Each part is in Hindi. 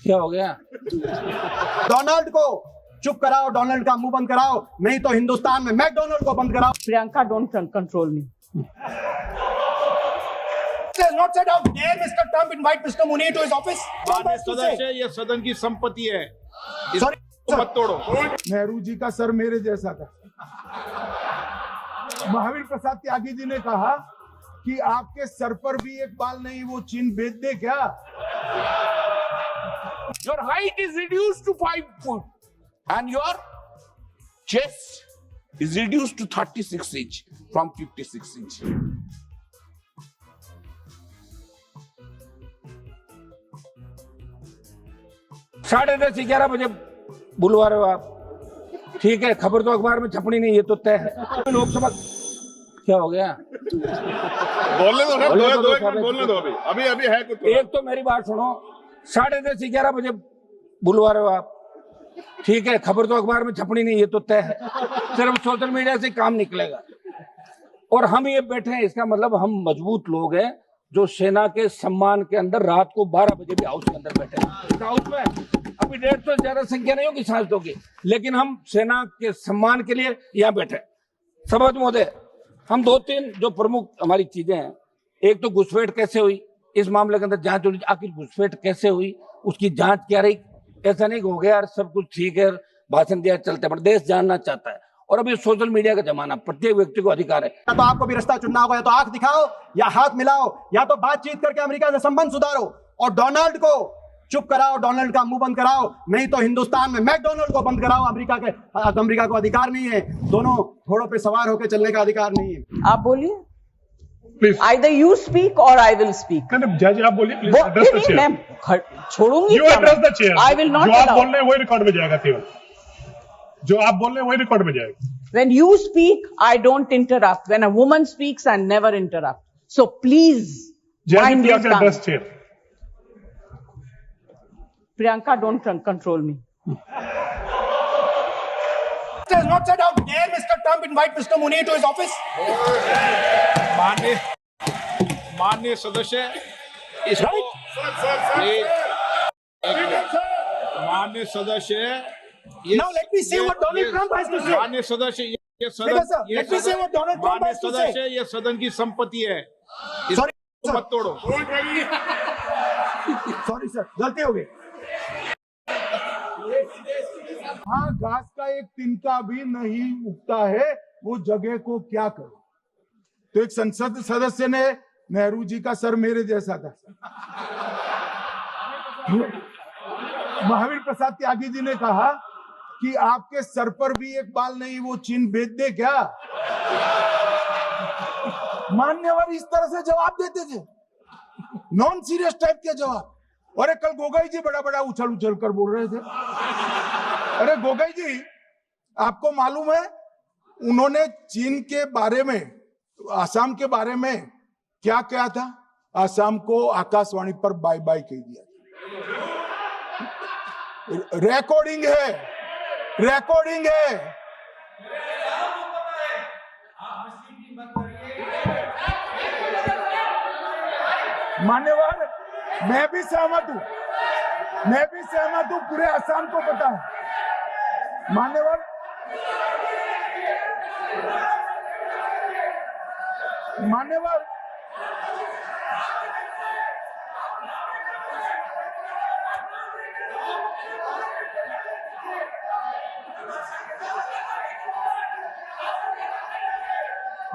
क्या हो गया? डोनाल्ड को चुप कराओ, डोनाल्ड का मुंह बंद कराओ, नहीं तो हिंदुस्तान में मैकडोनाल्ड को बंद कराओ। Priyanka, don't control me. Not said out. Dare Mr. Trump invite Mr. Muni to his office? माननीय सदस्य, ये सदन की संपत्ति है, इसको मत तोड़ो। नेहरू जी का सर मेरे जैसा था। महावीर प्रसाद त्यागी जी ने कहा कि आपके सर पर भी एक बाल नहीं, वो चीन भेज दे क्या? Your height is reduced to 5 foot and your chest is reduced to 36 inch from 56 inch. साढ़े 10-11 बजे बुलवा रहे हो आप, ठीक है। खबर तो अखबार में छपनी नहीं, ये तो तय है। लोकसभा क्या हो गया? बोलने दो सर, दो एक मिनट बोलने दो। अभी अभी है कुछ। एक तो मेरी बात सुनो, 10:30-11 बजे बुलवा रहे हो आप, ठीक है। खबर तो अखबार में छपनी नहीं, ये तो तय है। सिर्फ सोशल मीडिया से काम निकलेगा। और हम ये बैठे हैं, इसका मतलब हम मजबूत लोग हैं जो सेना के सम्मान के अंदर रात को 12 बजे भी हाउस के अंदर बैठे हैं। हाउस में अभी 150 से ज्यादा संख्या नहीं होगी सांसदों की, लेकिन हम सेना के सम्मान के लिए यहाँ बैठे। सभापति महोदय, हम 2-3 जो प्रमुख हमारी चीजें हैं, एक तो घुसपैठ कैसे हुई, इस मामले के अंदर जांच होनी, आखिर घुसपैठ कैसे हुई, उसकी जांच क्या रही। ऐसा नहीं हो गया यार सब कुछ ठीक है, भाषण दिया चलते, पर देश जानना चाहता है। और अभी सोशल मीडिया का जमाना, प्रत्येक व्यक्ति को अधिकार है। या तो आपको भी रास्ता चुनना होगा, या तो आंख दिखाओ या हाथ मिलाओ, या तो बातचीत करके अमेरिका से संबंध सुधारो और डोनाल्ड को चुप कराओ, डोनाल्ड का मुंह बंद कराओ, नहीं तो हिंदुस्तान में मैकडोनाल्ड को बंद कराओ। अमेरिका को अधिकार नहीं है, दोनों घोड़ों पे सवार होकर चलने का अधिकार नहीं है। आप बोलिए। Please Either you speak or I will speak. जज आप बोलिए प्लीज। नहीं, मैं छोड़ूंगी यू क्या? Address the chair. I will not जो आप allow. बोल रहे हैं वही रिकॉर्ड में जाएगा केवल। जो आप बोल रहे हैं वही रिकॉर्ड में जाएगा। When you speak, I don't interrupt. When a woman speaks, I never interrupt. So please mind your tongue. Address chair. Priyanka, don't control me. Not said out. Dare Mr. Trump invite Mr. Muni to his office? माननीय सदस्य, इसको माननीय सदस्य, Now let me see what Donald Trump has to say. माननीय सदस्य, ये सदन, Let me see what Donald Trump माननीय has to say. सदस्य, ये सदन की संपत्ति है, Sorry, इसको मत तोड़ो। सॉरी सर, गलती हो गई। हाँ, घास का एक तिनका भी नहीं उगता है, वो जगह को क्या करो। तो एक संसद सदस्य ने नेहरू जी का सर मेरे जैसा था। महावीर प्रसाद त्यागी जी ने कहा कि आपके सर पर भी एक बाल नहीं, वो चीन भेज दे क्या? मान्यवर इस तरह से जवाब देते थे, नॉन सीरियस टाइप के जवाब। अरे कल गोगोई जी बड़ा बड़ा उछल उछल कर बोल रहे थे। अरे गोगोई जी, आपको मालूम है उन्होंने चीन के बारे में, आसाम के बारे में क्या कहा था? आसाम को आकाशवाणी पर बाय बाय कह दिया। रिकॉर्डिंग है, रिकॉर्डिंग है। मान्यवर, मैं भी सहमत हूं, मैं भी सहमत हूं, पूरे आसाम को पता है। मान्यवर, मान्यवर,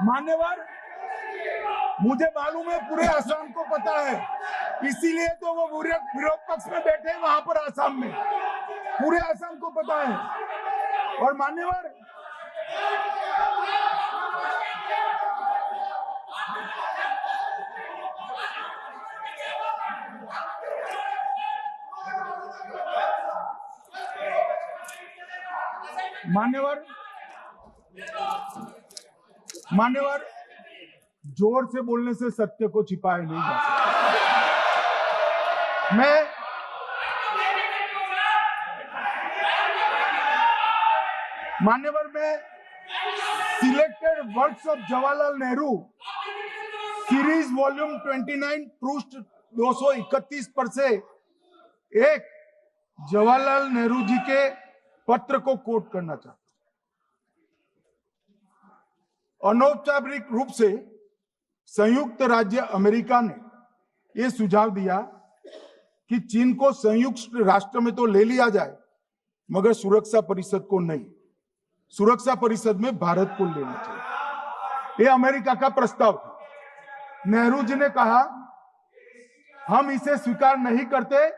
मान्यवर, मुझे मालूम है पूरे आसाम को पता है, इसीलिए तो वो विरोध पक्ष में बैठे हैं वहां पर आसाम में। पूरे आसाम को पता है। और मान्यवर, मान्यवर, जोर से बोलने से सत्य को छिपाया नहीं जा सकता। मान्यवर, मैं selected works of Jawaharlal Nehru series volume 29 पृष्ठ 231 पर से एक जवाहरलाल नेहरू जी के पत्र को कोट करना चाहता हूं। अनौपचारिक रूप से संयुक्त राज्य अमेरिका ने यह सुझाव दिया कि चीन को संयुक्त राष्ट्र में तो ले लिया जाए, मगर सुरक्षा परिषद को नहीं। सुरक्षा परिषद में भारत को लेना चाहिए। यह अमेरिका का प्रस्ताव था। नेहरू जी ने कहा हम इसे स्वीकार नहीं करते,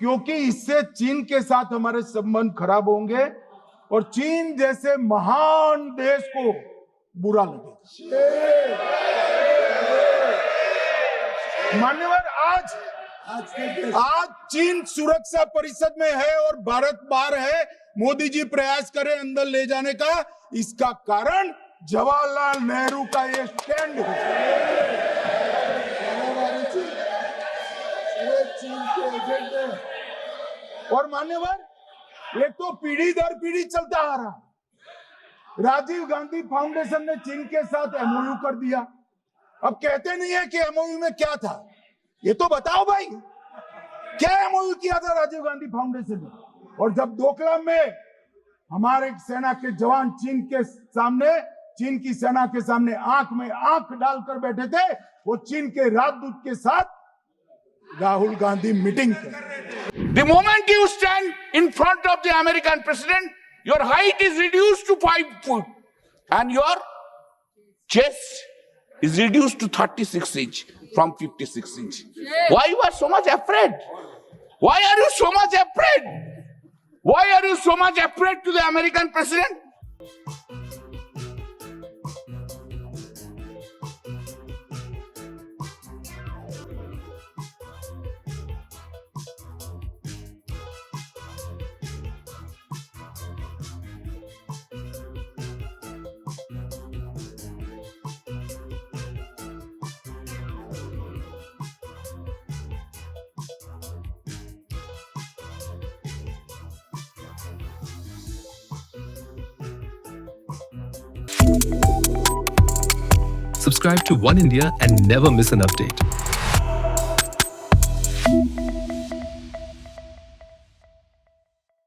क्योंकि इससे चीन के साथ हमारे संबंध खराब होंगे और चीन जैसे महान देश को बुरा लगेगा। मान्यवर, आज चीन सुरक्षा परिषद में है और भारत बाहर है। मोदी जी प्रयास करें अंदर ले जाने का, इसका कारण जवाहरलाल नेहरू का ये स्टैंड है। और मान्यवर, ये तो पीढ़ी दर पीढ़ी चलता आ रहा। राजीव गांधी फाउंडेशन ने चीन के साथ एमओयू कर दिया। अब कहते नहीं है कि एमओयू में क्या था, ये तो बताओ भाई, क्या एमओयू किया था राजीव गांधी फाउंडेशन ने? और जब डोकलाम में हमारे सेना के जवान चीन की सेना के सामने आंख में आंख डालकर बैठे थे, वो चीन के राजदूत के साथ राहुल गांधी मीटिंग कर। The moment you stand in front of the American president, your height is reduced to 5 foot and your chest is reduced to 36 inch from 56 inch. Why you are so much afraid? Why are you so much afraid? Why are you so much afraid to the American president? Subscribe to One India and never miss an update.